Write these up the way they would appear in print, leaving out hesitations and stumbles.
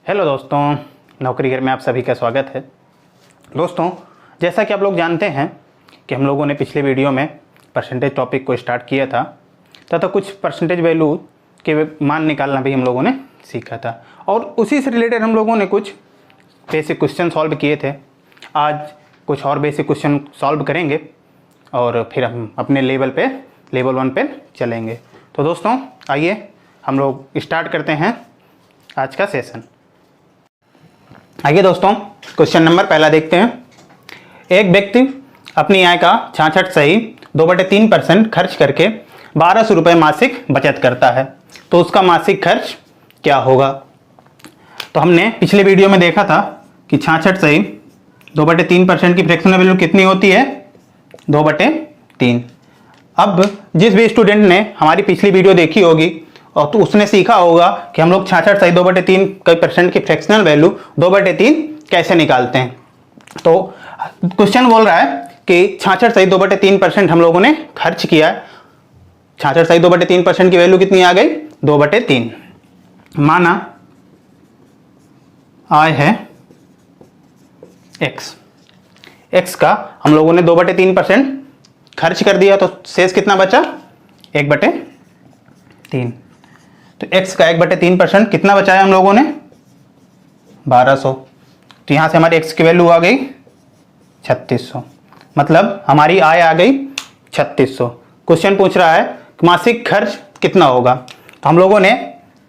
Hello दोस्तों, नौकरी घर में आप सभी का स्वागत है। दोस्तों, जैसा कि आप लोग जानते हैं कि हम लोगों ने पिछले वीडियो में परसेंटेज टॉपिक को स्टार्ट किया था तथा कुछ परसेंटेज वैल्यू के मान निकालना भी हम लोगों ने सीखा था और उसी से रिलेटेड हम लोगों ने कुछ बेसिक क्वेश्चन सॉल्व किए थे। आज कुछ और बेसिक क्वेश्चन सॉल्व करेंगे और फिर हम अपने लेवल 1 पे चलेंगे। तो दोस्तों आइए हम लोग स्टार्ट करते हैं आज का सेशन। आइए दोस्तों, क्वेश्चन नंबर पहला देखते हैं। एक व्यक्ति अपनी आय का 66 सही 2/3% खर्च करके 1200 रुपये मासिक बचत करता है, तो उसका मासिक खर्च क्या होगा। तो हमने पिछले वीडियो में देखा था कि 66 सही 2/3% की फ्रैक्शनल वैल्यू कितनी होती है, 2/3। अब जिस भी स्टूडेंट ने हमारी पिछली वीडियो देखी होगी और तो उसने सीखा होगा कि हम लोग 66 सही 2/3% की फ्रैक्शनल वैल्यू 2/3 कैसे निकालते हैं। तो क्वेश्चन बोल रहा है कि 66 सही 2/3% हम लोगों ने खर्च किया है। 66 सही 2/3% की वैल्यू कितनी आ गई, 2/3। माना आय है x का हम लोगों ने 2/3% खर्च कर दिया, तो शेष कितना बचा, 1/3। तो x का 1/3% कितना बचाया हम लोगों ने, 1200। तो यहां से हमारी x की वैल्यू आ गई 3600, मतलब हमारी आय आ गई 3600। क्वेश्चन पूछ रहा है कि मासिक खर्च कितना होगा। तो हम लोगों ने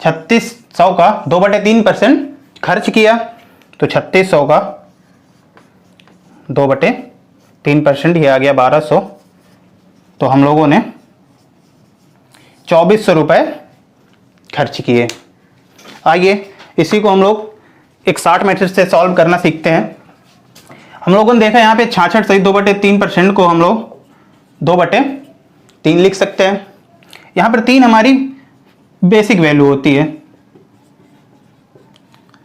3600 का 2/3% खर्च किया, तो 3600 का 2/3% ये आ गया 1200। तो हम लोगों ने 2400 रुपये खर्च किए। आइए इसी को हम लोग एक शार्ट मेथड से सॉल्व करना सीखते हैं। हम लोगों ने देखा यहाँ पे 66 सही 2/3% को हम लोग 2/3 लिख सकते हैं। यहाँ पर 3 हमारी बेसिक वैल्यू होती है,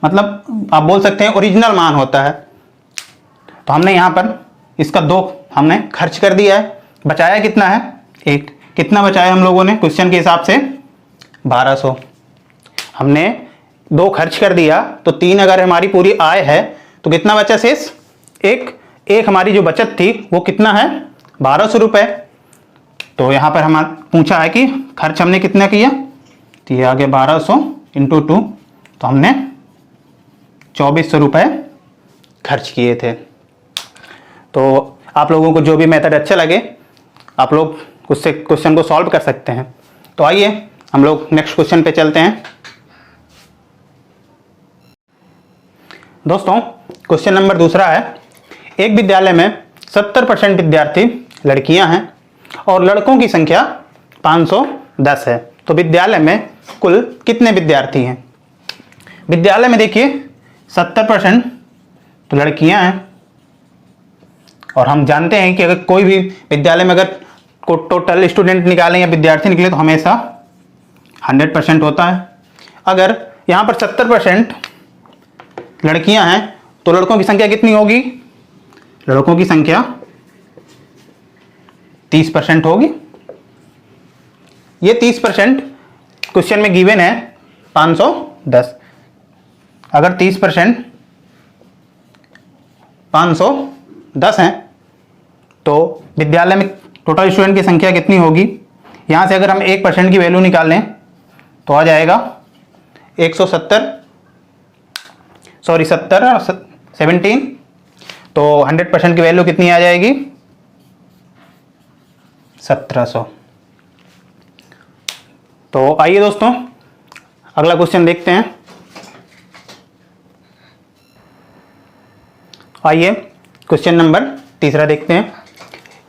मतलब आप बोल सकते हैं ओरिजिनल मान होता है। तो हमने यहाँ पर इसका 2 हमने खर्च कर दिया है, बचाया कितना है, 1। कितना बचाया हम लोगों ने क्वेश्चन के हिसाब से, 1200। हमने 2 खर्च कर दिया, तो 3 अगर हमारी पूरी आय है तो कितना बचा शेष, 1 हमारी जो बचत थी वो कितना है, 1200 रुपये। तो यहाँ पर हम पूछा है कि खर्च हमने कितना किया, तो ये आ गया 1200 × 2, तो हमने 2400 रुपये खर्च किए थे। तो आप लोगों को जो भी मेथड अच्छा लगे आप लोग उससे क्वेश्चन को सॉल्व कर सकते हैं। तो आइए हम लोग नेक्स्ट क्वेश्चन पे चलते हैं। दोस्तों क्वेश्चन नंबर दूसरा है, एक विद्यालय में 70% विद्यार्थी लड़कियां हैं और लड़कों की संख्या 510 है, तो विद्यालय में कुल कितने विद्यार्थी हैं। विद्यालय में देखिए 70% तो लड़कियां हैं और हम जानते हैं कि अगर कोई भी विद्यालय में अगर टोटल स्टूडेंट निकालें या विद्यार्थी निकले तो हमेशा 100% होता है। अगर यहाँ पर 70% लड़कियां हैं तो लड़कों की संख्या कितनी होगी, लड़कों की संख्या 30% होगी। ये 30% क्वेश्चन में गिवन है 510। अगर 30% 510 हैं तो विद्यालय में टोटल स्टूडेंट की संख्या कितनी होगी। यहाँ से अगर हम 1% की वैल्यू निकालें तो आ जाएगा 170 70 और 17, तो 100% की वैल्यू कितनी आ जाएगी, 1700। तो आइए दोस्तों अगला क्वेश्चन देखते हैं। आइए क्वेश्चन नंबर तीसरा देखते हैं।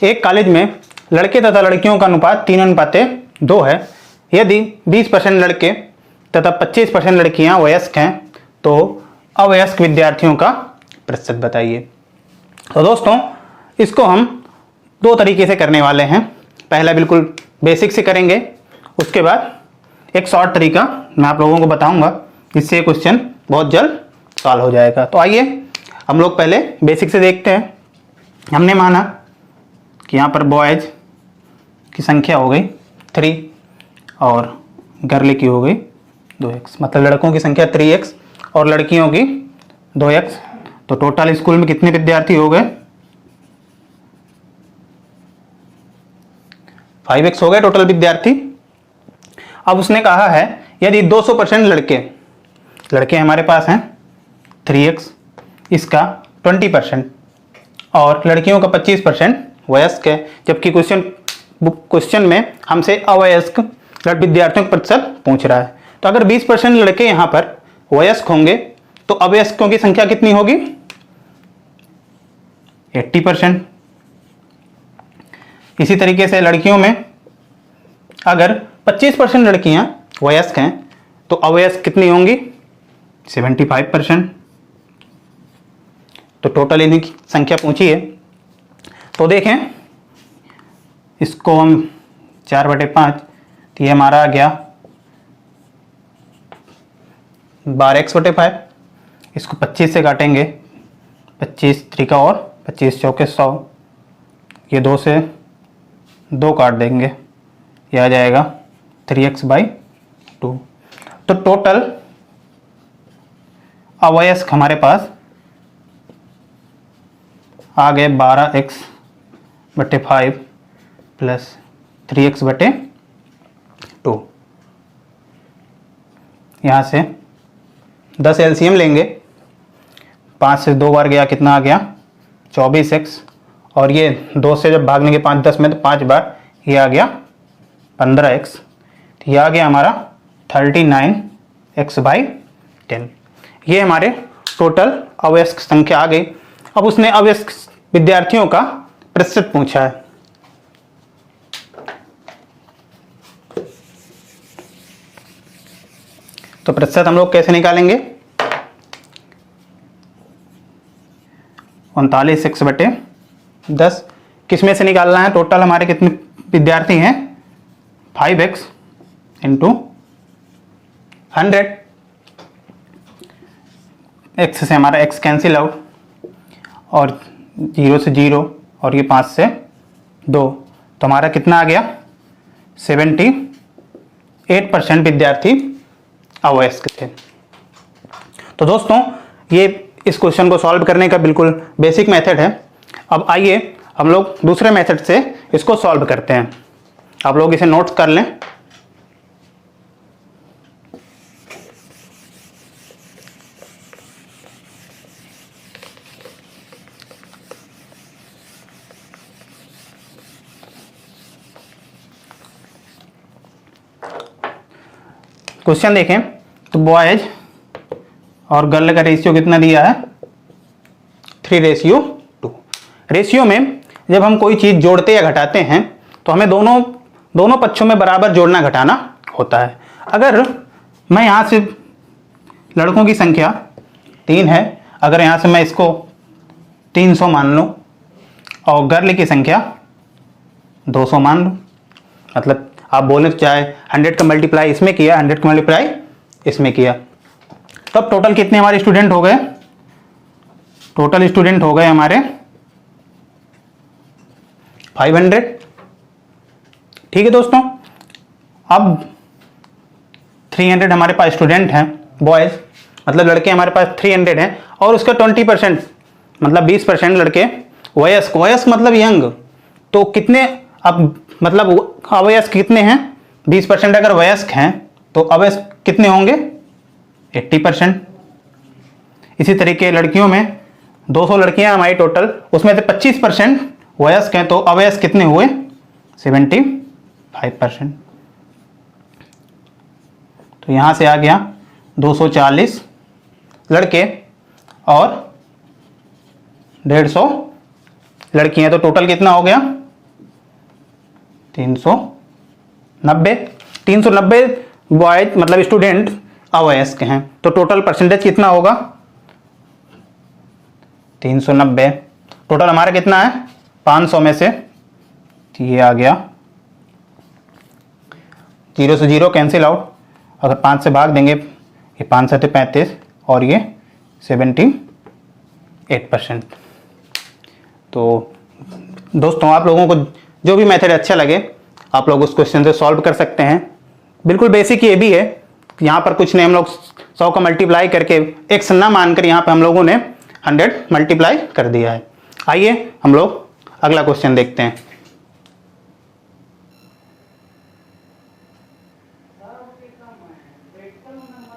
एक कॉलेज में लड़के तथा लड़कियों का अनुपात 3:2 है। यदि 20% लड़के तथा 25% लड़कियां वयस्क हैं तो अवयस्क विद्यार्थियों का प्रतिशत बताइए। तो दोस्तों इसको हम 2 तरीके से करने वाले हैं। पहला बिल्कुल बेसिक से करेंगे, उसके बाद एक शॉर्ट तरीका मैं आप लोगों को बताऊंगा, जिससे क्वेश्चन बहुत जल्द सॉल्व हो जाएगा। तो आइए हम लोग पहले बेसिक से देखते हैं। हमने माना कि यहाँ पर बॉयज की संख्या हो गई 3 और गर्ल की हो गई 2x, मतलब लड़कों की संख्या 3x और लड़कियों की 2x। तो टोटल स्कूल में कितने विद्यार्थी हो गए? 5x हो गए टोटल विद्यार्थी। अब उसने कहा है यदि 200% लड़के हमारे पास हैं 3x, इसका 20%, और लड़कियों का 25% वयस्क है, जबकि क्वेश्चन में हमसे अवयस्क विद्यार्थियों का प्रतिशत पूछ रहा है। तो अगर 20% लड़के यहाँ पर वयस्क होंगे तो अवयस्कों की संख्या कितनी होगी? 80%। इसी तरीके से लड़कियों में अगर 25% लड़कियां वयस्क हैं तो अवयस्क कितनी होंगी? 75%। तो टोटल इनकी संख्या पूछी है। तो देखें, इसको हम 4/5, तो ये हमारा आ गया 12x/5। इसको 25 से काटेंगे, 25 त्रिका और 25 चौके 100, ये 2 से 2 काट देंगे, ये आ जाएगा 3x/2। तो टोटल अवयस्क हमारे पास आ गए 12x/5 प्लस 3x/2। यहाँ से 10 एलसीएम लेंगे, 5 से 2 बार गया, कितना आ गया? 24x, और ये 2 से जब भागने के 5 10 में तो 5 बार, ये आ गया 15x। तो ये आ गया हमारा 39x/10। ये हमारे टोटल अवयस्क संख्या आ गई। अब उसने अवयस्क विद्यार्थियों का प्रतिशत पूछा है। तो प्रतिशत हम लोग कैसे निकालेंगे? 39x/10 किस में से निकालना है? टोटल हमारे कितने विद्यार्थी हैं? 5x into 100। x से हमारा x कैंसिल आउट, और 0 से 0, और ये 5 से 2, तो हमारा कितना आ गया? 78% विद्यार्थी अवयस्क थे। तो दोस्तों, ये इस क्वेश्चन को सॉल्व करने का बिल्कुल बेसिक मेथड है। अब आइए हम लोग दूसरे मेथड से इसको सॉल्व करते हैं। आप लोग इसे नोट कर लें। क्वेश्चन देखें तो बॉयज और गर्ल का रेशियो कितना दिया है? 3:2। रेशियो में जब हम कोई चीज़ जोड़ते या घटाते हैं तो हमें दोनों पक्षों में बराबर जोड़ना घटाना होता है। अगर मैं यहाँ से लड़कों की संख्या 3 है, अगर यहाँ से मैं इसको 300 मान लूँ और गर्ल की संख्या 200 मान लूँ, मतलब आप बोले चाहे 100 का मल्टीप्लाई इसमें किया, 100 का मल्टीप्लाई इसमें किया, तब टोटल कितने हमारे स्टूडेंट हो गए? टोटल स्टूडेंट हो गए हमारे 500। ठीक है दोस्तों, अब 300 हमारे पास स्टूडेंट हैं बॉयज, मतलब लड़के हमारे पास 300 हैं, और उसका 20% मतलब 20% लड़के वयस्क मतलब यंग। तो कितने, अब मतलब अवयस्क कितने हैं? 20% अगर वयस्क हैं तो अवयस्क कितने होंगे? 80%। इसी तरीके लड़कियों में 200 लड़कियां हमारी टोटल, उसमें से 25% वयस्क हैं, तो अवयस्क कितने हुए? 75%। तो यहां से आ गया 240 लड़के और 150 लड़कियां, तो टोटल कितना हो गया? 390 बॉयज मतलब स्टूडेंट अवयस्क हैं। तो टोटल परसेंटेज कितना होगा? 390। टोटल हमारा कितना है? 500 में से ये आ गया 0 से 0 कैंसिल आउट, अगर 5 से भाग देंगे, ये 5 से 35 और ये 78%। तो दोस्तों, आप लोगों को जो भी मेथड अच्छा लगे आप लोग उस क्वेश्चन से सॉल्व कर सकते हैं। बिल्कुल बेसिक ये भी है, यहाँ पर कुछ नहीं हम लोग 100 का मल्टीप्लाई करके x ना मानकर यहाँ पे हम लोगों ने 100 मल्टीप्लाई कर दिया है। आइए हम लोग अगला क्वेश्चन देखते हैं।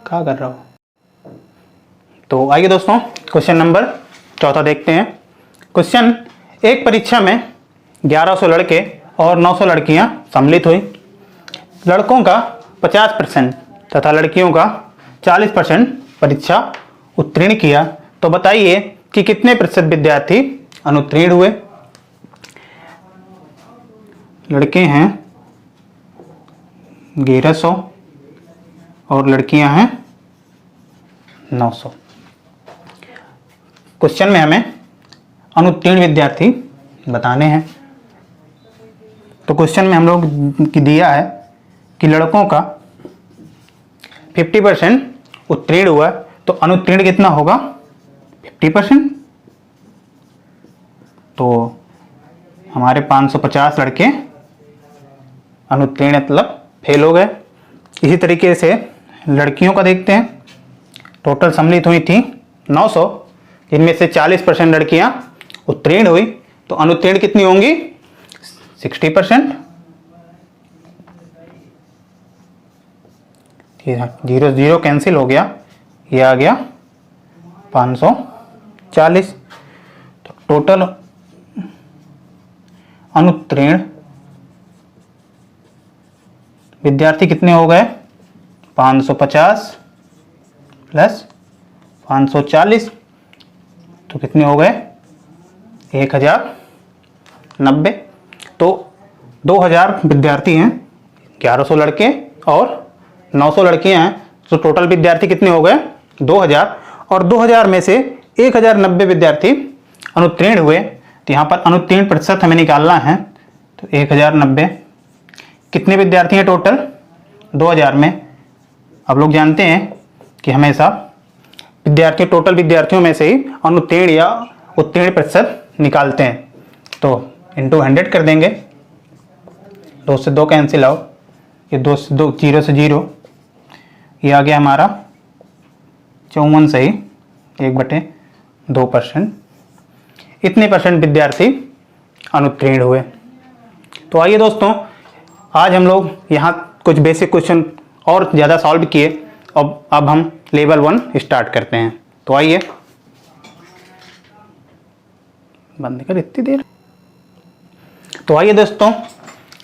क्या कर रहा हो? तो आइए दोस्तों क्वेश्चन नंबर 14 देखते हैं। क्वेश्चन, एक परीक्षा में 1100 लड़के और 900 लड़कियां सम्मिलित हुई। लड़कों का 50% तथा लड़कियों का 40% परीक्षा उत्तीर्ण किया। तो बताइए कि कितने प्रतिशत विद्यार्थी अनुत्तीर्ण हुए। लड़के हैं 1100 और लड़कियां हैं 900। क्वेश्चन में हमें अनुत्तीर्ण विद्यार्थी बताने हैं। तो क्वेश्चन में हम लोग दिया है कि लड़कों का 50% उत्तीर्ण हुआ, तो अनुत्तीर्ण कितना होगा? 50%। तो हमारे 550 लड़के अनुत्तीर्ण मतलब फेल हो गए। इसी तरीके से लड़कियों का देखते हैं। टोटल सम्मिलित हुई थी 900, जिनमें से 40% लड़कियां उत्तीर्ण हुई, तो अनुत्तीर्ण कितनी होंगी? 60%। 0 कैंसिल हो गया, ये आ गया 540। तो टोटल अनुत्तीर्ण विद्यार्थी कितने हो गए? 550 प्लस 540, तो कितने हो गए? 1090। तो 2000 विद्यार्थी हैं, 1100 लड़के और 900 लड़कियां हैं, तो टोटल विद्यार्थी कितने हो गए? 2000। और 2000 में से 1090 विद्यार्थी अनुत्तीर्ण हुए। तो यहाँ पर अनुत्तीर्ण प्रतिशत हमें निकालना है। तो 1090 कितने विद्यार्थी हैं टोटल? 2000 में। अब लोग जानते हैं कि हमेशा विद्यार्थी टोटल विद्यार्थियों में से ही अनुत्तीर्ण या उत्तीर्ण प्रतिशत निकालते हैं। तो इंटू 100 कर देंगे। 2 से 2 कैंसिल आउट, ये 2 से 2, 0 से 0, ये आ गया हमारा 54 सही 1/2%। इतने परसेंट विद्यार्थी अनुत्तीर्ण हुए। तो आइए दोस्तों, आज हम लोग यहाँ कुछ बेसिक क्वेश्चन और ज़्यादा सॉल्व किए। अब हम लेवल 1 स्टार्ट करते हैं। तो आइए, बंद कर इतनी देर। तो आइए दोस्तों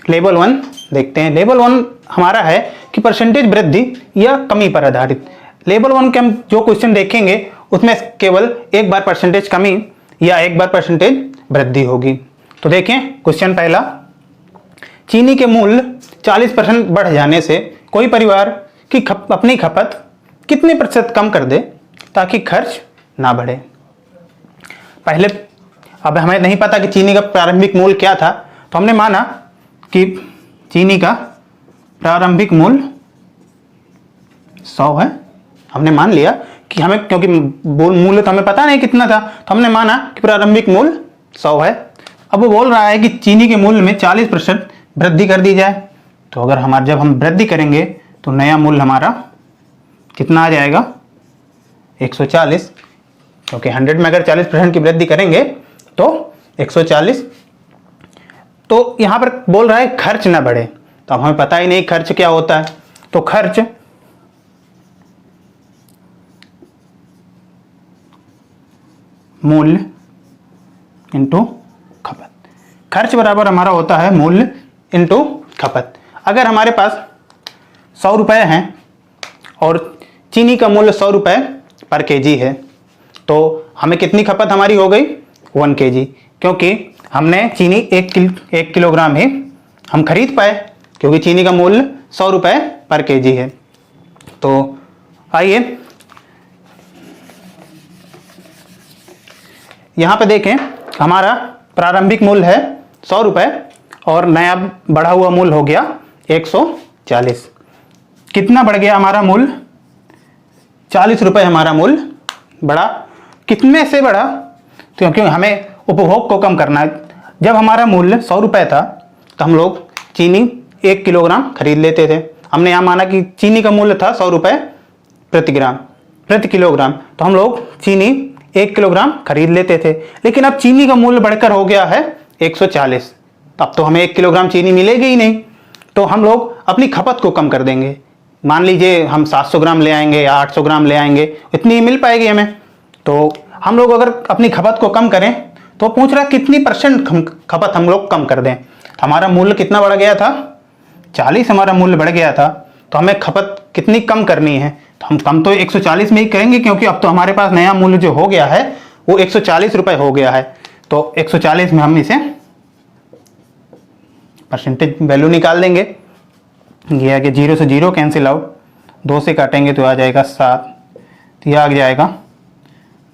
लेवल 1 देखते हैं। लेवल 1 हमारा है कि परसेंटेज वृद्धि या कमी पर आधारित। लेवल 1 के हम जो क्वेश्चन देखेंगे उसमें केवल एक बार परसेंटेज कमी या एक बार परसेंटेज वृद्धि होगी। तो देखें क्वेश्चन पहला, चीनी के मूल्य 40% बढ़ जाने से कोई परिवार की अपनी खपत कितने प्रतिशत कम कर दे ताकि खर्च ना बढ़े। पहले अब हमें नहीं पता कि चीनी का प्रारंभिक मूल्य क्या था, तो हमने माना कि चीनी का प्रारंभिक मूल्य 100 है। हमने मान लिया कि हमें, क्योंकि मूल्य तो हमें पता नहीं कितना था, तो हमने माना कि प्रारंभिक मूल्य 100 है। अब वो बोल रहा है कि चीनी के मूल्य में 40% वृद्धि कर दी जाए। तो अगर जब हम वृद्धि करेंगे तो नया मूल्य हमारा कितना आ जाएगा? 140, क्योंकि 100 में अगर 40% की वृद्धि करेंगे तो 140। तो यहाँ पर बोल रहा है खर्च ना बढ़े, तो अब हमें पता ही नहीं खर्च क्या होता है। तो खर्च मूल्य इंटू खपत। खर्च बराबर हमारा होता है मूल्य इंटू खपत। अगर हमारे पास 100 रुपये हैं और चीनी का मूल्य 100 रुपये पर केजी है, तो हमें कितनी खपत हमारी हो गई? 1 केजी, क्योंकि हमने चीनी 1 किलोग्राम ही हम खरीद पाए, क्योंकि चीनी का मूल्य 100 रुपये पर केजी है। तो आइए यहाँ पे देखें, हमारा प्रारंभिक मूल्य है 100 रुपये और नया बढ़ा हुआ मूल्य हो गया 140। कितना बढ़ गया हमारा मूल्य? 40 रुपये हमारा मूल्य बढ़ा। कितने से बढ़ा? क्योंकि हमें उपभोग को कम करना है। जब हमारा मूल्य 100 रुपये था तो हम लोग चीनी 1 किलोग्राम खरीद लेते थे। हमने यहाँ माना कि चीनी का मूल्य था 100 रुपये प्रति किलोग्राम, तो हम लोग चीनी 1 किलोग्राम खरीद लेते थे। लेकिन अब चीनी का मूल्य बढ़कर हो गया है 140, तब तो हमें 1 किलोग्राम चीनी मिलेगी ही नहीं। तो हम लोग अपनी खपत को कम कर देंगे। मान लीजिए हम 700 ग्राम ले आएंगे या 800 ग्राम ले आएंगे, इतनी ही मिल पाएगी हमें। तो हम लोग अगर अपनी खपत को कम करें तो पूछ रहा कितनी % खपत हम लोग कम कर दें। हमारा मूल्य कितना बढ़ गया था, 40 हमारा मूल्य बढ़ गया था, तो हमें खपत कितनी कम करनी है। तो हम कम तो 140 में ही करेंगे, क्योंकि अब तो हमारे पास नया मूल्य जो हो गया है वो 140 रुपये हो गया है। तो 140 में हम इसे परसेंटेज वैल्यू निकाल देंगे। ये आगे 0 से 0 कैंसिल आउट, 2 से काटेंगे तो आ जाएगा 7, तो यह आ जाएगा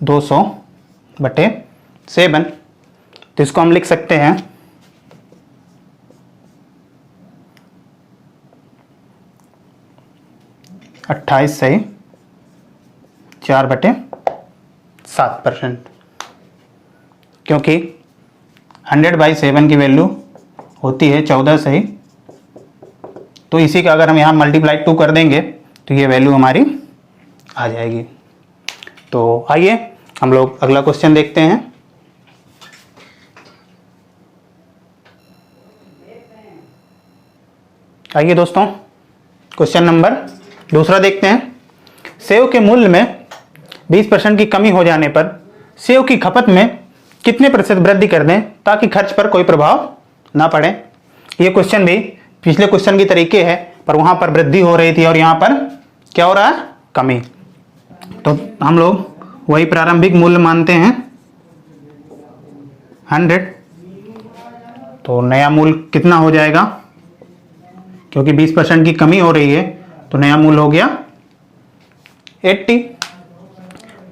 200/7। तो इसको हम लिख सकते हैं 28 सही 4/7%, क्योंकि 100/7 की वैल्यू होती है 14 सही। तो इसी का अगर हम यहाँ मल्टीप्लाई 2 कर देंगे तो ये वैल्यू हमारी आ जाएगी। तो आइए हम लोग अगला क्वेश्चन देखते हैं। आइए दोस्तों, क्वेश्चन नंबर दूसरा देखते हैं। सेव के मूल्य में 20% की कमी हो जाने पर सेव की खपत में कितने % वृद्धि कर दें ताकि खर्च पर कोई प्रभाव ना पड़े। ये क्वेश्चन भी पिछले क्वेश्चन की तरीके है, पर वहां पर वृद्धि हो रही थी और यहाँ पर क्या हो रहा है, कमी। तो हम लोग वही प्रारंभिक मूल्य मानते हैं 100। तो नया मूल्य कितना हो जाएगा, क्योंकि 20% की कमी हो रही है तो नया मूल्य हो गया 80।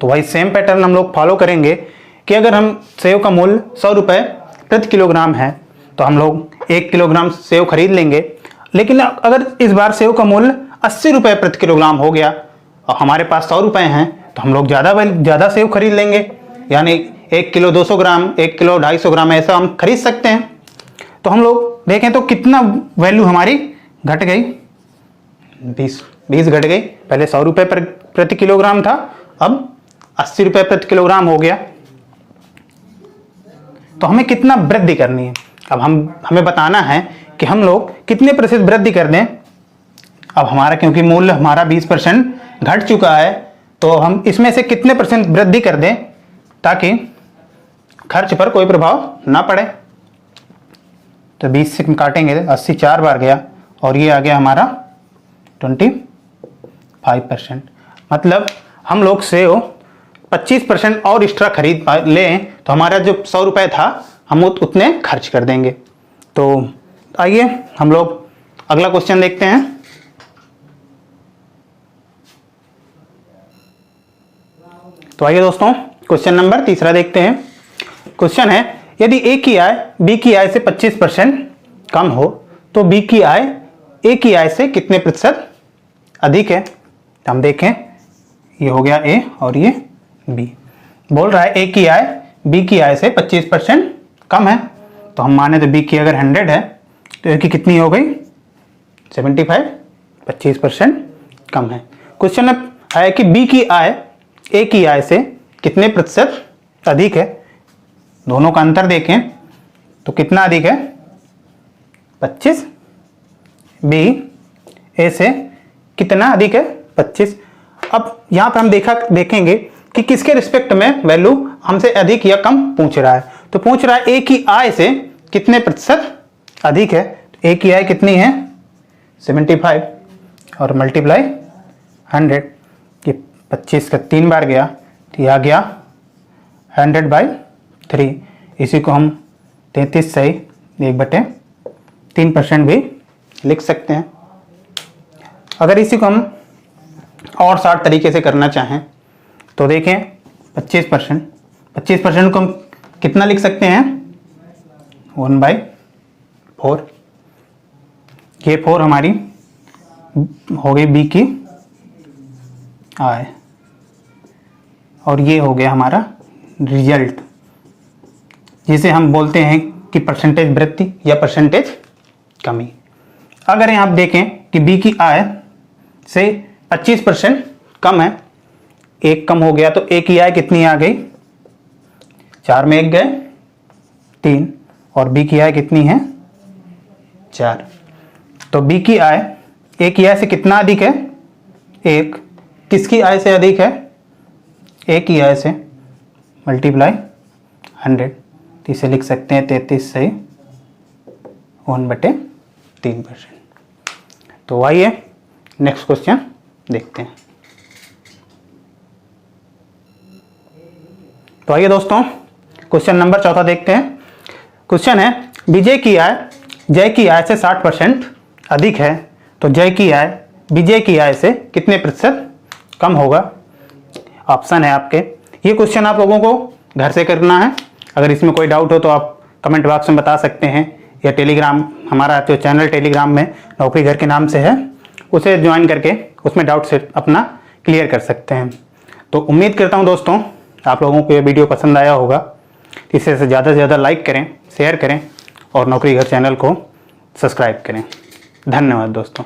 तो वही सेम पैटर्न हम लोग फॉलो करेंगे कि अगर हम सेव का मूल्य 100 रुपये प्रति किलोग्राम है तो हम लोग 1 किलोग्राम सेव खरीद लेंगे। लेकिन अगर इस बार सेव का मूल्य 80 रुपये प्रति किलोग्राम हो गया और हमारे पास 100 रुपये हैं तो हम लोग ज़्यादा सेव खरीद लेंगे, यानी 1 किलो 200 ग्राम, 1 किलो 250 ग्राम ऐसा हम खरीद सकते हैं। तो हम लोग देखें तो कितना वैल्यू हमारी घट गई, 20 घट गई। पहले 100 रुपये प्रति किलोग्राम था, अब 80 रुपये प्रति किलोग्राम हो गया। तो हमें कितना वृद्धि करनी है, अब हमें बताना है कि हम लोग कितने % वृद्धि कर दें। अब हमारा क्योंकि मूल्य हमारा 20% घट चुका है, तो हम इसमें से कितने % वृद्धि कर दें ताकि खर्च पर कोई प्रभाव ना पड़े। तो 20 से काटेंगे 80 4 बार गया और ये आ गया हमारा 25%। मतलब हम लोग सेव 25% और एक्स्ट्रा खरीद लें तो हमारा जो 100 रुपये था हम उतने खर्च कर देंगे। तो आइए हम लोग अगला क्वेश्चन देखते हैं। तो आइए दोस्तों क्वेश्चन नंबर तीसरा देखते हैं। क्वेश्चन है, यदि ए की आय बी की आय से 25% कम हो तो बी की आय ए की आय से कितने % अधिक है। तो हम देखें, ये हो गया ए और ये बी। बोल रहा है ए की आय बी की आय से 25% कम है। तो हम माने तो बी की अगर 100 है तो ए की कितनी हो गई 75, 25% कम है। क्वेश्चन है कि बी की आय ए की आय से कितने % अधिक है। दोनों का अंतर देखें तो कितना अधिक है 25, बी ए से कितना अधिक है 25। अब यहाँ पर हम देखेंगे कि किसके रिस्पेक्ट में वैल्यू हमसे अधिक या कम पूछ रहा है। तो पूछ रहा है ए की आय से कितने % अधिक है। तो ए की आय कितनी है 75 और मल्टीप्लाई 100, ये 25 का 3 बार गया तो ये आ गया 100/3। इसी को हम 33 सही 1/3% भी लिख सकते हैं। अगर इसी को हम और 60 तरीके से करना चाहें तो देखें 25% को हम कितना लिख सकते हैं 1/4। ये 4 हमारी हो गई बी की आय और ये हो गया हमारा रिजल्ट, जिसे हम बोलते हैं कि परसेंटेज वृद्धि या परसेंटेज कमी। अगर यहाँ आप देखें कि बी की आय से 25% कम है, 1 कम हो गया तो ए की आय कितनी आ गई, 4 में 1 गए 3, और बी की आय कितनी है 4। तो बी की आय ए की आय से कितना अधिक है 1, किसकी आय से अधिक है, ए की आय से, मल्टीप्लाई 100, तो इसे लिख सकते हैं 33 से 1/3%। तो आइए नेक्स्ट क्वेश्चन देखते हैं। तो आइए दोस्तों क्वेश्चन नंबर 14 देखते हैं। क्वेश्चन है विजय की आय जय की आय से 60% अधिक है, तो जय की आय विजय की आय से कितने प्रतिशत कम होगा। ऑप्शन है आपके। ये क्वेश्चन आप लोगों को घर से करना है। अगर इसमें कोई डाउट हो तो आप कमेंट बॉक्स में बता सकते हैं, या टेलीग्राम, हमारा जो चैनल टेलीग्राम में नौकरी घर के नाम से है, उसे ज्वाइन करके उसमें डाउट से अपना क्लियर कर सकते हैं। तो उम्मीद करता हूँ दोस्तों आप लोगों को ये वीडियो पसंद आया होगा। इसे ज़्यादा से ज़्यादा लाइक करें, शेयर करें और नौकरी घर चैनल को सब्सक्राइब करें। धन्यवाद दोस्तों।